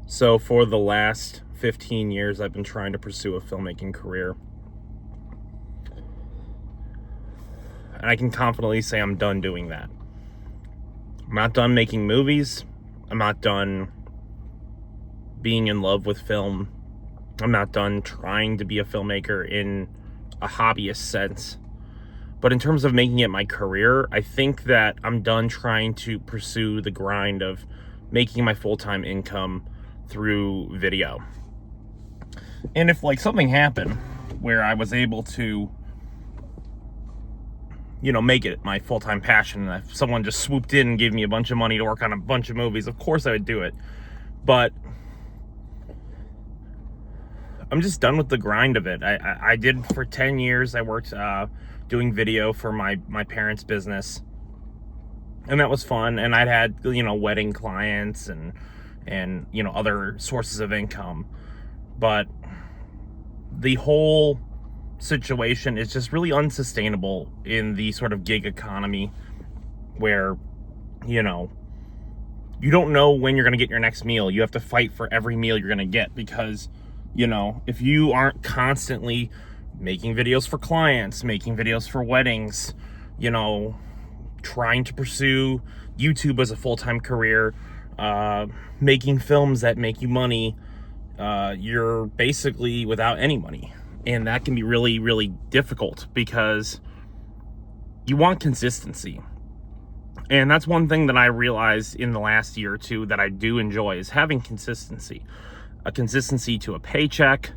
So for the last 15 years, I've been trying to pursue a filmmaking career. And I can confidently say I'm done doing that. I'm not done making movies. I'm not done being in love with film. I'm not done trying to be a filmmaker in a hobbyist sense. But in terms of making it my career, I think that I'm done trying to pursue the grind of making my full-time income through video. And if like something happened where I was able to, make it my full-time passion, and if someone just swooped in and gave me a bunch of money to work on a bunch of movies, of course I would do it. But I'm just done with the grind of it. I did for 10 years. I worked doing video for my parents' business, and that was fun. And I'd had wedding clients and other sources of income, but the whole situation is just really unsustainable in the sort of gig economy where you don't know when you're going to get your next meal. You have to fight for every meal you're going to get because if you aren't constantly making videos for clients, making videos for weddings, trying to pursue YouTube as a full-time career, making films that make you money, you're basically without any money. And that can be really, really difficult because you want consistency. And that's one thing that I realized in the last year or two that I do enjoy is having consistency. A consistency to a paycheck,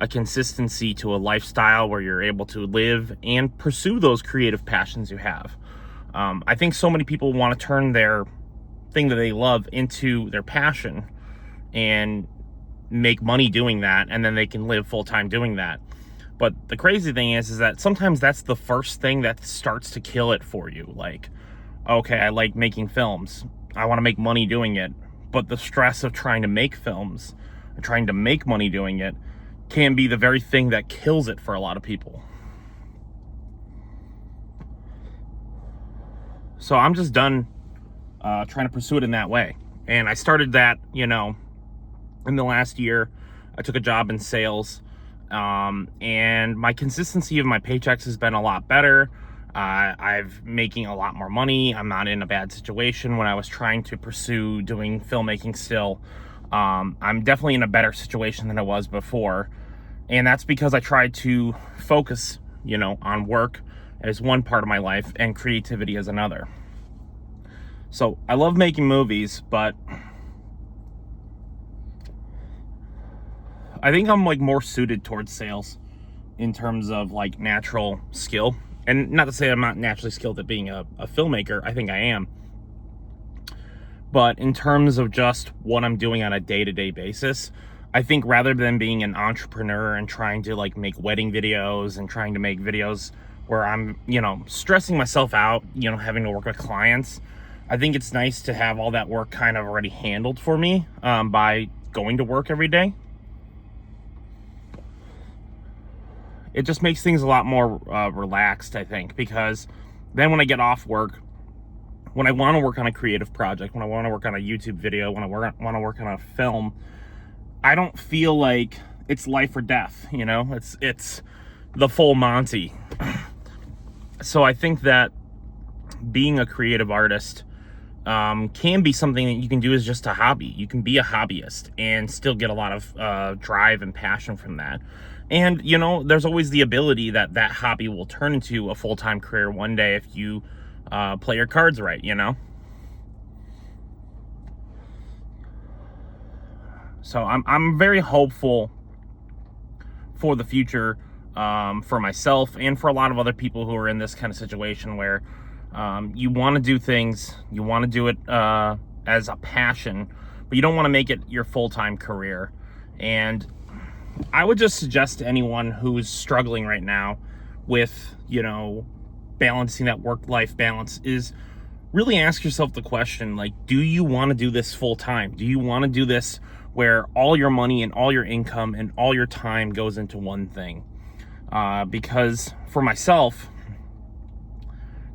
a consistency to a lifestyle where you're able to live and pursue those creative passions you have. I think so many people want to turn their thing that they love into their passion and make money doing that, and then they can live full-time doing that. But the crazy thing is that sometimes that's the first thing that starts to kill it for you. Like, okay, I like making films. I want to make money doing it. But the stress of trying to make films and trying to make money doing it can be the very thing that kills it for a lot of people. So I'm just done trying to pursue it in that way. And I started that, in the last year. I took a job in sales, and my consistency of my paychecks has been a lot better. I've making a lot more money. I'm not in a bad situation when I was trying to pursue doing filmmaking still. I'm definitely in a better situation than I was before. And that's because I tried to focus, on work as one part of my life and creativity as another. So I love making movies, but I think I'm like more suited towards sales in terms of like natural skill. And not to say I'm not naturally skilled at being a filmmaker. I think I am. But in terms of just what I'm doing on a day-to-day basis, I think rather than being an entrepreneur and trying to like make wedding videos and trying to make videos where I'm, stressing myself out, having to work with clients, I think it's nice to have all that work kind of already handled for me by going to work every day. It just makes things a lot more relaxed, I think, because then when I get off work, when I want to work on a creative project, when I want to work on a YouTube video, when I want to work on a film, I don't feel like it's life or death, it's the full Monty. So I think that being a creative artist can be something that you can do as just a hobby. You can be a hobbyist and still get a lot of drive and passion from that. And, there's always the ability that that hobby will turn into a full-time career one day if you play your cards right, So I'm very hopeful for the future for myself and for a lot of other people who are in this kind of situation where you want to do things, you want to do it as a passion, but you don't want to make it your full-time career. And I would just suggest to anyone who's struggling right now with, balancing that work-life balance is really ask yourself the question, like, do you want to do this full-time? Do you want to do this where all your money and all your income and all your time goes into one thing? Because for myself,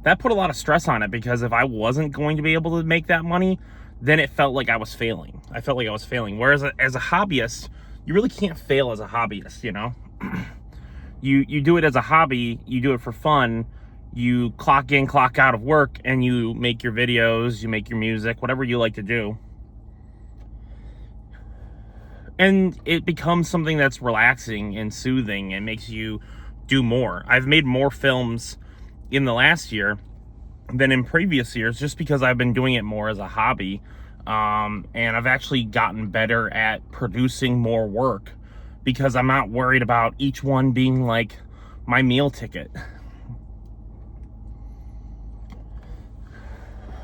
that put a lot of stress on it, because if I wasn't going to be able to make that money, then it felt like I was failing. I felt like I was failing. Whereas as a hobbyist, you really can't fail as a hobbyist, you know? You do it as a hobby, you do it for fun, you clock in, clock out of work, and you make your videos, you make your music, whatever you like to do. And it becomes something that's relaxing and soothing and makes you do more. I've made more films in the last year than in previous years just because I've been doing it more as a hobby. And I've actually gotten better at producing more work because I'm not worried about each one being like my meal ticket.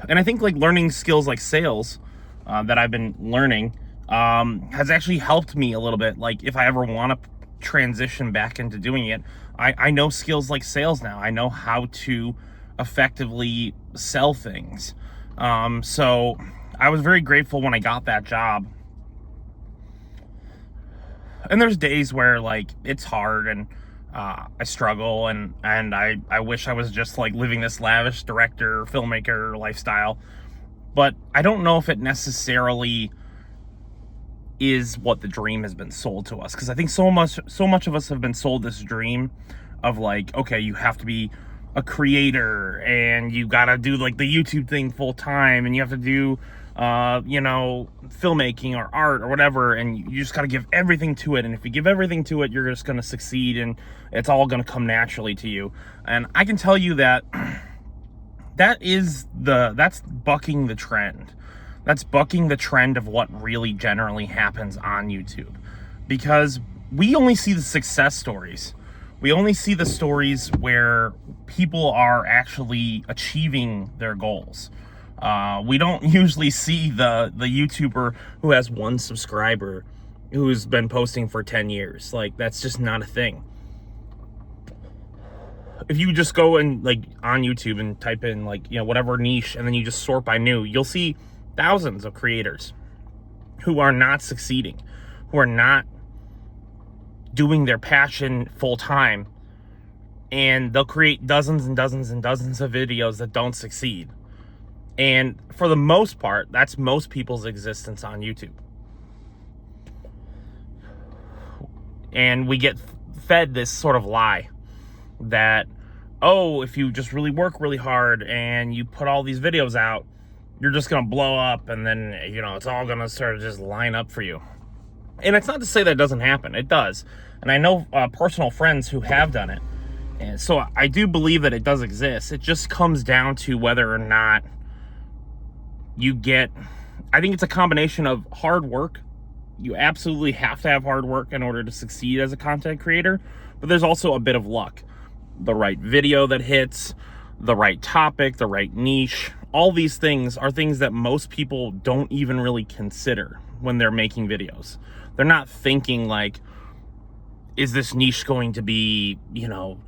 And I think like learning skills like sales that I've been learning has actually helped me a little bit. Like if I ever want to transition back into doing it, I know skills like sales now. I know how to effectively sell things. So I was very grateful when I got that job. And there's days where like it's hard and I struggle and I wish I was just like living this lavish director, filmmaker lifestyle. But I don't know if it necessarily is what the dream has been sold to us, because I think so much of us have been sold this dream of like, okay, you have to be a creator and you gotta do like the YouTube thing full time and you have to do filmmaking or art or whatever, and you just got to give everything to it, and if you give everything to it, you're just going to succeed and it's all going to come naturally to you. And I can tell you that that's bucking the trend. That's bucking the trend of what really generally happens on YouTube, because we only see the success stories. We only see the stories where people are actually achieving their goals. We don't usually see the YouTuber who has 1 subscriber who's been posting for 10 years. Like, that's just not a thing. If you just go and like on YouTube and type in like, whatever niche, and then you just sort by new, you'll see thousands of creators who are not succeeding, who are not doing their passion full time, and they'll create dozens and dozens and dozens of videos that don't succeed. And for the most part, that's most people's existence on YouTube. And we get fed this sort of lie that, oh, if you just really work really hard and you put all these videos out, you're just going to blow up, and then, it's all going to sort of just line up for you. And it's not to say that doesn't happen. It does. And I know personal friends who have done it. And so I do believe that it does exist. It just comes down to whether or not I think it's a combination of hard work. You absolutely have to have hard work in order to succeed as a content creator, but there's also a bit of luck. The right video that hits, the right topic, the right niche, all these things are things that most people don't even really consider when they're making videos. They're not thinking like, is this niche going to be,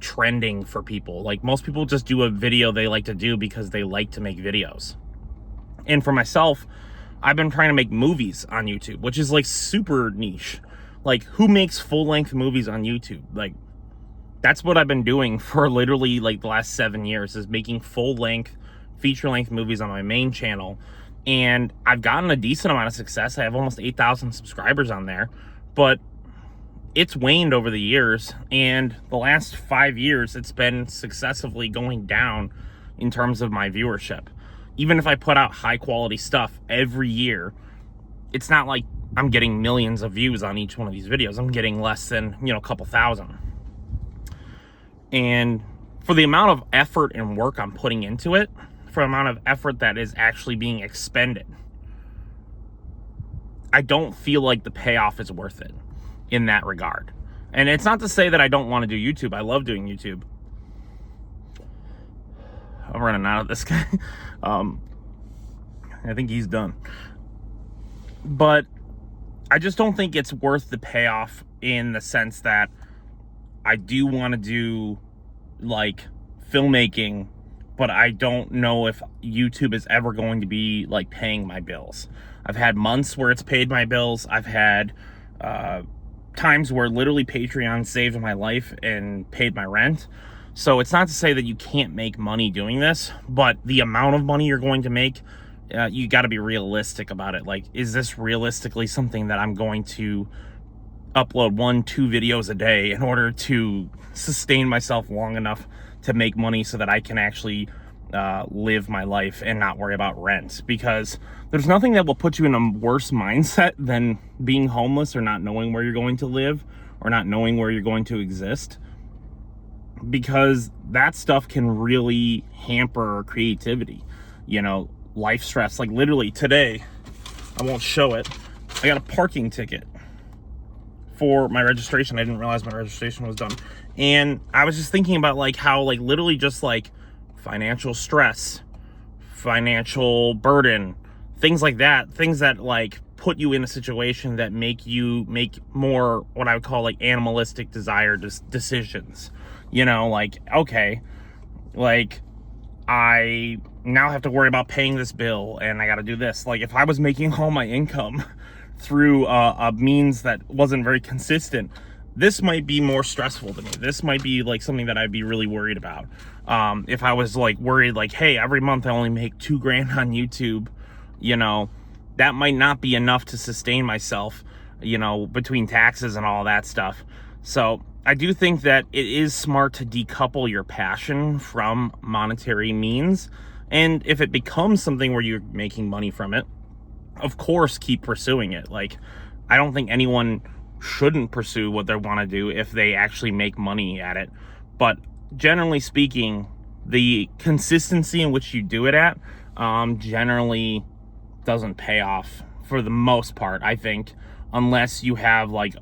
trending for people? Like, most people just do a video they like to do because they like to make videos. And for myself, I've been trying to make movies on YouTube, which is like super niche. Like, who makes full-length movies on YouTube? Like, that's what I've been doing for literally like the last 7 years, is making full-length, feature-length movies on my main channel. And I've gotten a decent amount of success. I have almost 8,000 subscribers on there, but it's waned over the years. And the last 5 years, it's been successively going down in terms of my viewership. Even if I put out high quality stuff every year, it's not like I'm getting millions of views on each one of these videos. I'm getting less than, a couple thousand. And for the amount of effort and work I'm putting into it, for the amount of effort that is actually being expended, I don't feel like the payoff is worth it in that regard. And it's not to say that I don't want to do YouTube. I love doing YouTube. I'm running out of this guy. I think he's done. But I just don't think it's worth the payoff, in the sense that I do want to do like filmmaking, but I don't know if YouTube is ever going to be like paying my bills. I've had months where it's paid my bills. I've had times where literally Patreon saved my life and paid my rent. So it's not to say that you can't make money doing this, but the amount of money you're going to make you got to be realistic about it. Like, is this realistically something that I'm going to upload 1-2 videos a day in order to sustain myself long enough to make money so that I can actually live my life and not worry about rent? Because there's nothing that will put you in a worse mindset than being homeless or not knowing where you're going to live or not knowing where you're going to exist, because that stuff can really hamper creativity, life stress. Like, literally today, I won't show it, I got a parking ticket for my registration. I didn't realize my registration was done. And I was just thinking about like how like literally just like financial stress, financial burden, things like that, things that like put you in a situation that make you make more what I would call like animalistic desire decisions. Like, okay, like I now have to worry about paying this bill and I got to do this. Like, if I was making all my income through a means that wasn't very consistent, this might be more stressful to me. This might be like something that I'd be really worried about. If I was like worried, like, hey, every month I only make $2,000 on YouTube, that might not be enough to sustain myself, between taxes and all that stuff. So I do think that it is smart to decouple your passion from monetary means. And if it becomes something where you're making money from it, of course, keep pursuing it. Like, I don't think anyone shouldn't pursue what they want to do if they actually make money at it. But generally speaking, the consistency in which you do it at generally doesn't pay off for the most part, I think, unless you have like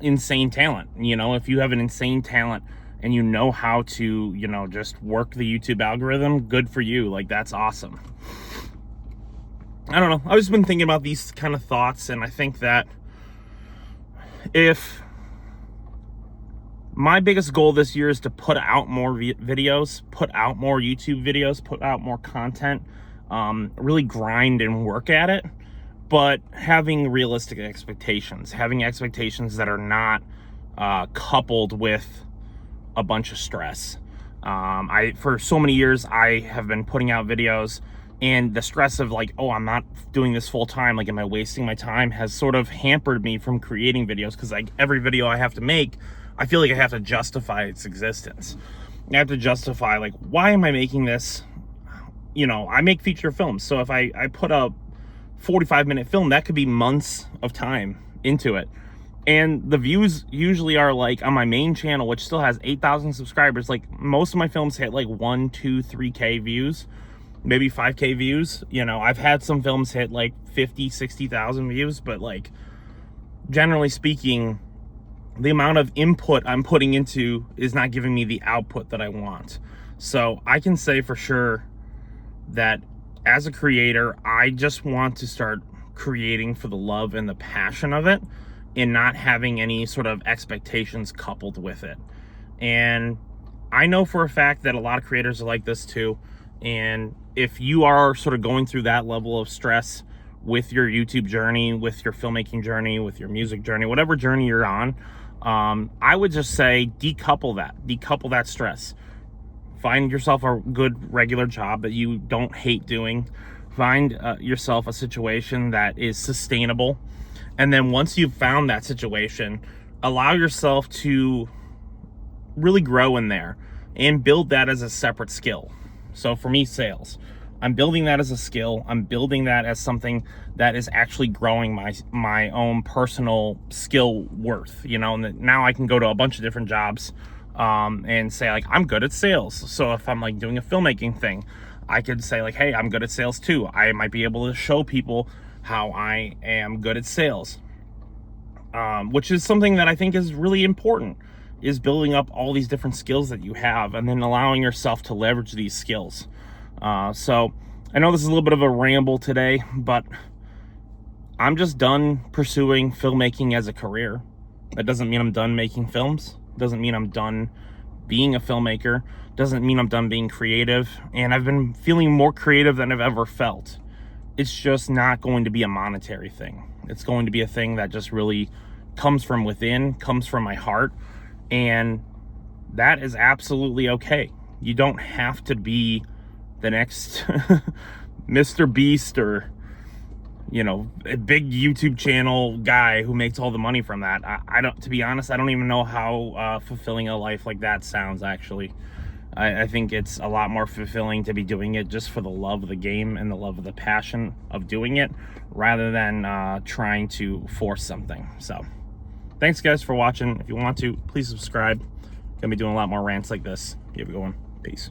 insane talent. If you have an insane talent and you know how to, just work the YouTube algorithm, good for you. Like, that's awesome. I don't know. I've just been thinking about these kind of thoughts, and I think that if my biggest goal this year is to put out more videos, put out more YouTube videos, put out more content, really grind and work at it, but having realistic expectations, having expectations that are not coupled with a bunch of stress. For so many years, I have been putting out videos, and the stress of like, oh, I'm not doing this full time, like, am I wasting my time, has sort of hampered me from creating videos, because like every video I have to make, I feel like I have to justify its existence. I have to justify, like, why am I making this? I make feature films, so if I put a 45-minute film, that could be months of time into it. And the views usually are like on my main channel, which still has 8,000 subscribers. Like, most of my films hit like 1, 2, 3K views, maybe 5K views. I've had some films hit like 50, 60,000 views, but like, generally speaking, the amount of input I'm putting into is not giving me the output that I want. So I can say for sure that as a creator, I just want to start creating for the love and the passion of it, and not having any sort of expectations coupled with it. And I know for a fact that a lot of creators are like this too. And if you are sort of going through that level of stress with your YouTube journey, with your filmmaking journey, with your music journey, whatever journey you're on, I would just say decouple that stress. Find yourself a good regular job that you don't hate doing. Find yourself a situation that is sustainable. And then once you've found that situation, allow yourself to really grow in there and build that as a separate skill. So for me, sales, I'm building that as a skill. I'm building that as something that is actually growing my own personal skill worth, and now I can go to a bunch of different jobs and say like, I'm good at sales. So if I'm like doing a filmmaking thing, I could say like, hey, I'm good at sales too. I might be able to show people how I am good at sales, which is something that I think is really important, is building up all these different skills that you have and then allowing yourself to leverage these skills. So I know this is a little bit of a ramble today, but I'm just done pursuing filmmaking as a career. That doesn't mean I'm done making films. Doesn't mean I'm done being a filmmaker. Doesn't mean I'm done being creative. And I've been feeling more creative than I've ever felt. It's just not going to be a monetary thing. It's going to be a thing that just really comes from within, comes from my heart. And that is absolutely okay. You don't have to be the next Mr. Beast or, you know, a big YouTube channel guy who makes all the money from that. I don't, to be honest, I don't even know how fulfilling a life like that sounds, actually. I think it's a lot more fulfilling to be doing it just for the love of the game and the love of the passion of doing it, rather than trying to force something. So thanks guys for watching. If you want to, please subscribe. Gonna be doing a lot more rants like this. You have a good one. Peace.